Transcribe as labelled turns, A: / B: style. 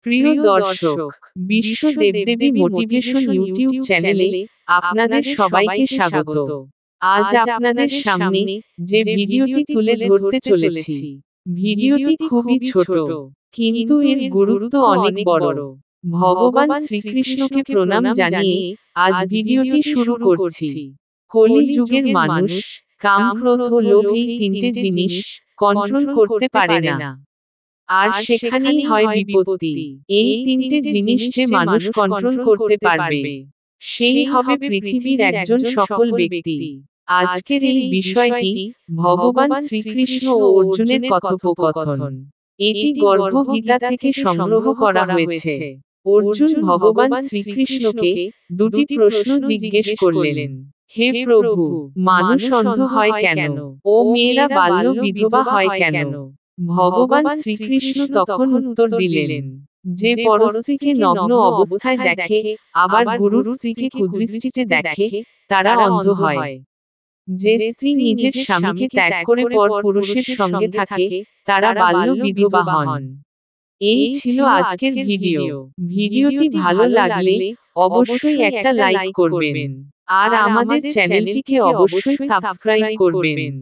A: প্রিয় দর্শক, বিশ্ব দেবদেবী মোটিভেশন ইউটিউব চ্যানেলে আপনাদের সবাইকে স্বাগত। আজ আপনাদের সামনে যে ভিডিওটি তুলে ধরতে চলেছি, ভিডিওটি খুবই ছোট, কিন্তু এর গুরুত্ব অনেক বড়। ভগবান শ্রীকৃষ্ণকে প্রণাম জানিয়ে আজ ভিডিওটি শুরু করছি। কলি যুগের মানুষ কাম, ক্রোধ ও লোভ এই তিনটে জিনিস কন্ট্রোল করতে পারে না, আর সেখানেই হয় বিপত্তি। এই তিনটে জিনিস যে মানুষ কন্ট্রোল করতে পারবে, সেই হবে পৃথিবীর একজন সফল ব্যক্তি। আজকের এই বিষয়টি ভগবান শ্রীকৃষ্ণ ও অর্জুনের কথোপকথন। এটি গর্ভগীতা থেকে সংগ্রহ করা হয়েছে। অর্জুন ভগবান শ্রীকৃষ্ণকে দুটি প্রশ্ন জিজ্ঞেস করলেন। হে প্রভু, মানুষ অন্ধ হয় কেন? ও মেয়েরা বাল্য বিধবা হয় কেন? ভগবান শ্রীকৃষ্ণ তখন উত্তর দিলেন, যে পরস্ত্রীকে নগ্ন অবস্থায় দেখে, আবার গুরুর স্ত্রীকে কুদৃষ্টিতে দেখে, তারা অন্ধ হয়। যে স্ত্রী নিজের স্বামীকে ত্যাগ করে পর পুরুষের সঙ্গে থাকে, তারা বাল্য বিধবা হন। এই ছিল আজকের ভিডিও। ভিডিওটি ভালো লাগলে অবশ্যই একটা লাইক করবেন, আর আমাদের চ্যানেলটিকে অবশ্যই সাবস্ক্রাইব করবেন।